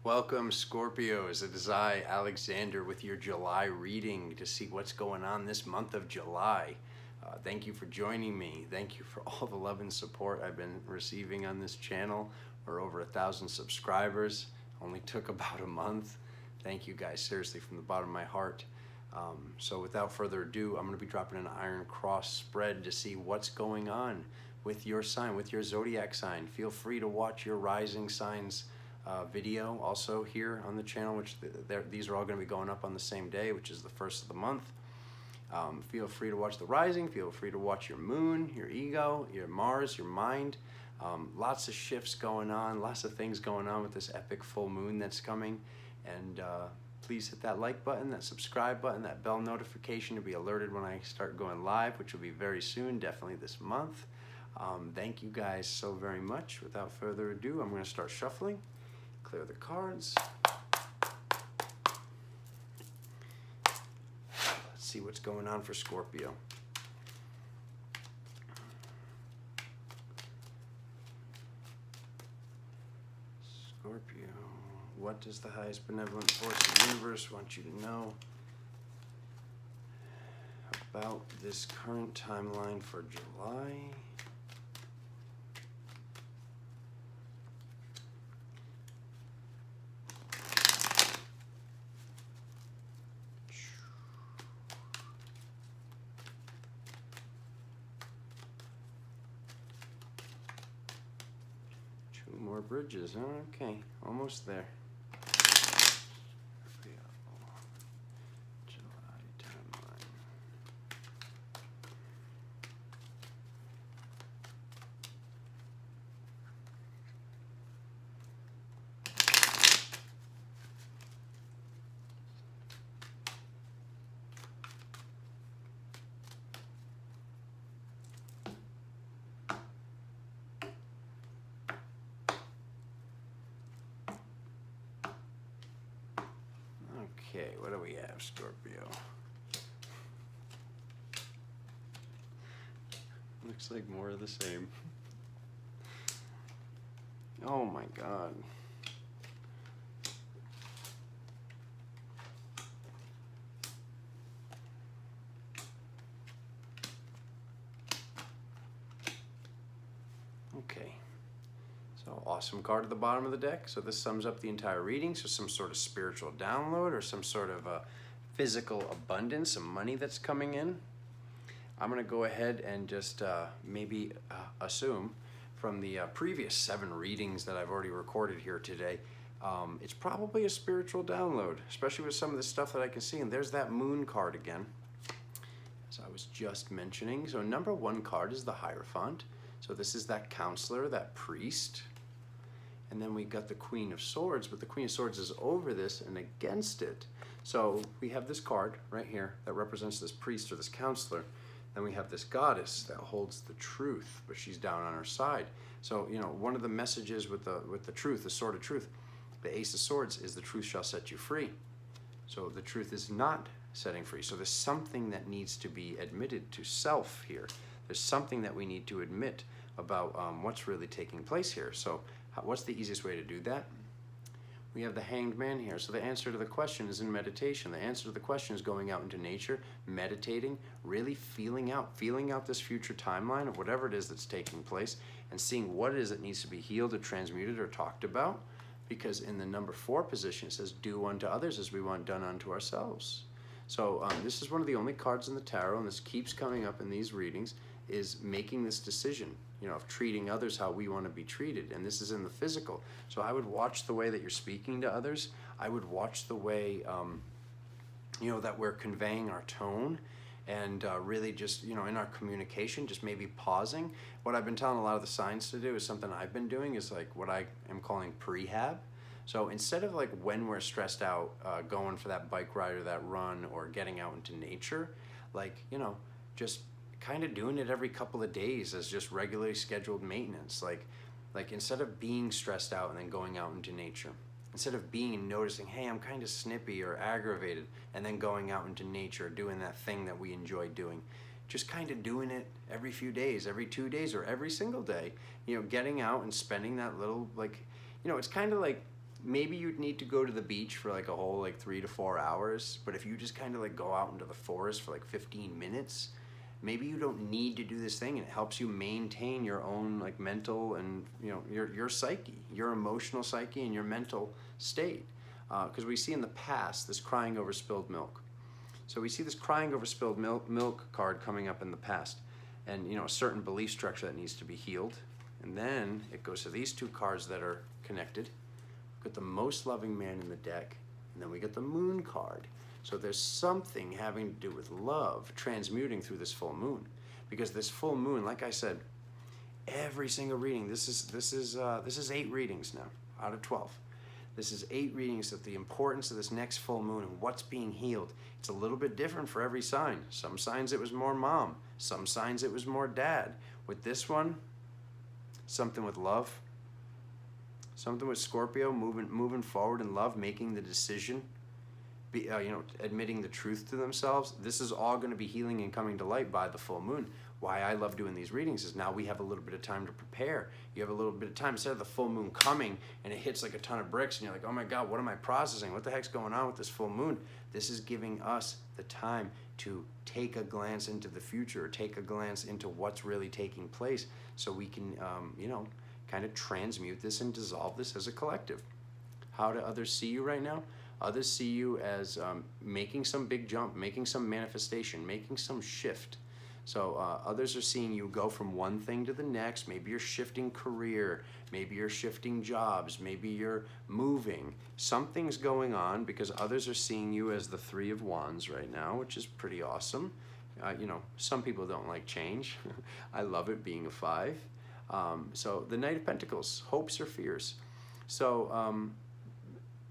Welcome, Scorpios. It is I, Alexander, with your July reading to see what's going on this month of July. Thank you for joining me. Thank you for all the love and support I've been receiving on this channel. We're over 1,000 subscribers. Only took about a month. Thank you guys, seriously, from the bottom of my heart. So without further ado, I'm going to be dropping an Iron Cross spread to see what's going on with your sign, with your zodiac sign. Feel free to watch your rising signs video also here on the channel, which these are all going to be going up on the same day, which is the first of the month. Feel free to watch the rising, feel free to watch your moon, your ego, your Mars, your mind. Lots of shifts going on, lots of things going on with this epic full moon that's coming. And please hit that like button, that subscribe button, that bell notification to be alerted when I start going live, which will be very soon, definitely this month. Thank you guys so very much. Without further ado, I'm going to start shuffling. Clear the cards. Let's see what's going on for Scorpio. Scorpio, what does the highest benevolent force of the universe want you to know about this current timeline for July? More bridges, huh? Okay, almost there. July timeline. Okay, what do we have, Scorpio? Looks like more of the same. Oh my God. Okay. So awesome card at the bottom of the deck. So this sums up the entire reading. So some sort of spiritual download or some sort of physical abundance, some money that's coming in. I'm going to go ahead and just maybe assume from the previous 7 readings that I've already recorded here today, it's probably a spiritual download, especially with some of the stuff that I can see. And there's that moon card again, as I was just mentioning. So number 1 card is the Hierophant. So this is that counselor, that priest. And then we got the Queen of Swords, but the Queen of Swords is over this and against it. So we have this card right here that represents this priest or this counselor. Then we have this goddess that holds the truth, but she's down on her side. So, you know, one of the messages with the truth, the sword of truth, the Ace of Swords is the truth shall set you free. So the truth is not setting free. So there's something that needs to be admitted to self here. There's something that we need to admit about what's really taking place here. So what's the easiest way to do that? We have the Hanged Man here. So the answer to the question is in meditation. The answer to the question is going out into nature, meditating, really feeling out this future timeline of whatever it is that's taking place and seeing what it is that needs to be healed or transmuted or talked about. Because in the number 4 position, it says, do unto others as we want done unto ourselves. So this is one of the only cards in the tarot, and this keeps coming up in these readings, is making this decision, you know, of treating others how we want to be treated. And this is in the physical. So I would watch the way that you're speaking to others. I would watch the way, you know, that we're conveying our tone and really just, you know, in our communication, just maybe pausing. What I've been telling a lot of the signs to do is something I've been doing is like what I am calling prehab. So instead of like when we're stressed out, going for that bike ride or that run or getting out into nature, like, you know, just kind of doing it every couple of days as just regularly scheduled maintenance. Like instead of being stressed out and then going out into nature, instead of being and noticing, hey, I'm kind of snippy or aggravated, and then going out into nature, doing that thing that we enjoy doing, just kind of doing it every few days, every 2 days, or every single day, you know, getting out and spending that little, like, you know, it's kind of like maybe you'd need to go to the beach for like a whole like 3 to 4 hours. But if you just kind of like go out into the forest for like 15 minutes, maybe you don't need to do this thing, and it helps you maintain your own like mental and, you know, your psyche, your emotional psyche and your mental state. Because we see in the past this crying over spilled milk. So we see this crying over spilled milk card coming up in the past, and, you know, a certain belief structure that needs to be healed. And then it goes to these two cards that are connected. We get the most loving man in the deck, and then we get the moon card. So there's something having to do with love transmuting through this full moon, because this full moon, like I said, every single reading, this is 8 readings now out of 12. This is 8 readings of the importance of this next full moon and what's being healed. It's a little bit different for every sign. Some signs it was more mom, some signs it was more dad. With this one, something with love, something with Scorpio, moving forward in love, making the decision, you know, admitting the truth to themselves. This is all going to be healing and coming to light by the full moon. Why I love doing these readings is now we have a little bit of time to prepare. You have a little bit of time instead of the full moon coming and it hits like a ton of bricks and you're like, oh my God, what am I processing? What the heck's going on with this full moon? This is giving us the time to take a glance into the future, or take a glance into what's really taking place, so we can, you know, kind of transmute this and dissolve this as a collective. How do others see you right now? Others see you as making some big jump, making some manifestation, making some shift. So others are seeing you go from one thing to the next. Maybe you're shifting career, maybe you're shifting jobs, maybe you're moving. Something's going on, because others are seeing you as the 3 of Wands right now, which is pretty awesome. You know, some people don't like change. I love it being a 5. So the Knight of Pentacles, hopes or fears. So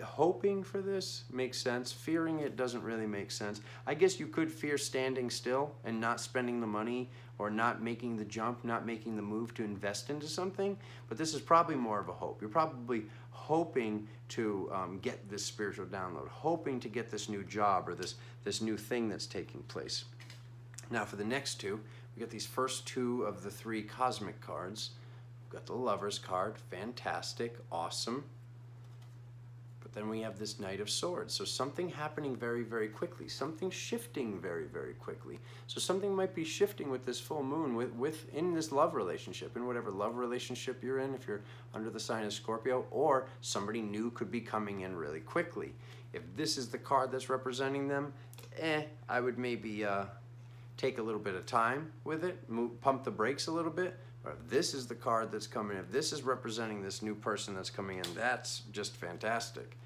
hoping for this makes sense. Fearing it doesn't really make sense. I guess you could fear standing still and not spending the money, or not making the jump, not making the move to invest into something. But this is probably more of a hope. You're probably hoping to get this spiritual download, hoping to get this new job, or this new thing that's taking place. Now for the next 2, we got these first 2 of the 3 cosmic cards. We've got the Lover's card, fantastic, awesome. But then we have this Knight of Swords. So something happening very, very quickly. Something shifting very, very quickly. So something might be shifting with this full moon, in this love relationship, in whatever love relationship you're in, if you're under the sign of Scorpio, or somebody new could be coming in really quickly. If this is the card that's representing them, I would maybe take a little bit of time with it, pump the brakes a little bit. Or if this is the card that's coming, if this is representing this new person that's coming in, that's just fantastic.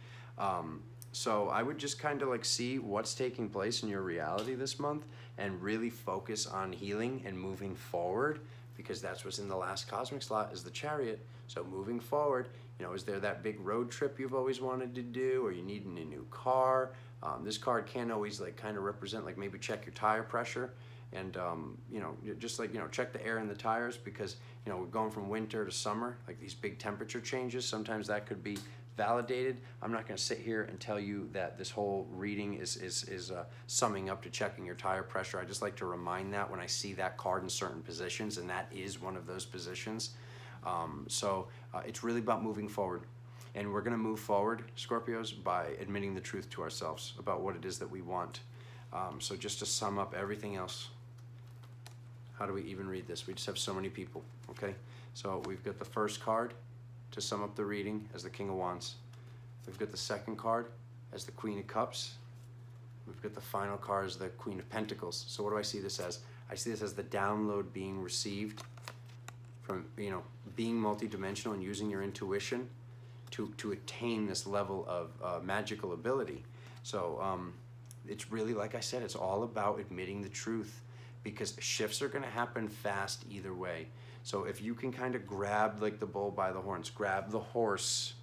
So I would just kind of like see what's taking place in your reality this month, and really focus on healing and moving forward, because that's what's in the last cosmic slot, is the Chariot. So moving forward, you know, is there that big road trip you've always wanted to do, or you need a new car? This card can always like kind of represent, like, maybe check your tire pressure. And, you know, just like, you know, check the air in the tires, because, you know, we're going from winter to summer, like these big temperature changes. Sometimes that could be validated. I'm not going to sit here and tell you that this whole reading is summing up to checking your tire pressure. I just like to remind that when I see that card in certain positions, and that is one of those positions. So it's really about moving forward. And we're going to move forward, Scorpios, by admitting the truth to ourselves about what it is that we want. So just to sum up everything else, how do we even read this? We just have so many people, okay? So we've got the first card to sum up the reading as the King of Wands. We've got the second card as the Queen of Cups. We've got the final card as the Queen of Pentacles. So what do I see this as? I see this as the download being received from, you know, being multidimensional and using your intuition to attain this level of magical ability. So it's really, like I said, it's all about admitting the truth, because shifts are going to happen fast either way. So if you can kind of grab like the bull by the horns, grab the horse,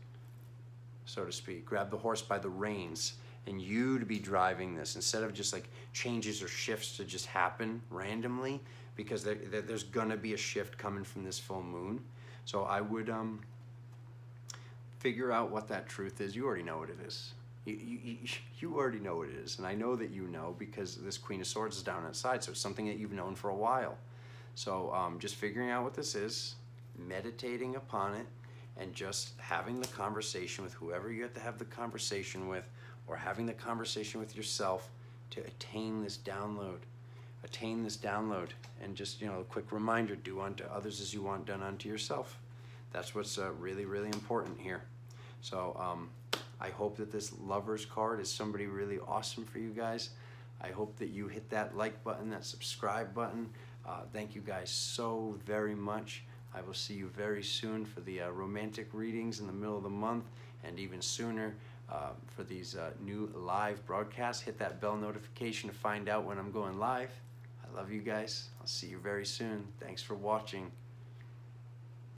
so to speak, grab the horse by the reins, and you to be driving this, instead of just like changes or shifts to just happen randomly, because there's going to be a shift coming from this full moon. So I would figure out what that truth is. You already know what it is. You already know what it is, and I know that you know, because this Queen of Swords is down outside, so it's something that you've known for a while. So just figuring out what this is, meditating upon it, and just having the conversation with whoever you have to have the conversation with, or having the conversation with yourself to attain this download. Attain this download. And just, a quick reminder, do unto others as you want done unto yourself. That's what's really, really important here. So I hope that this Lovers card is somebody really awesome for you guys. I hope that you hit that like button, that subscribe button. Thank you guys so very much. I will see you very soon for the romantic readings in the middle of the month, and even sooner for these new live broadcasts. Hit that bell notification to find out when I'm going live. I love you guys. I'll see you very soon. Thanks for watching.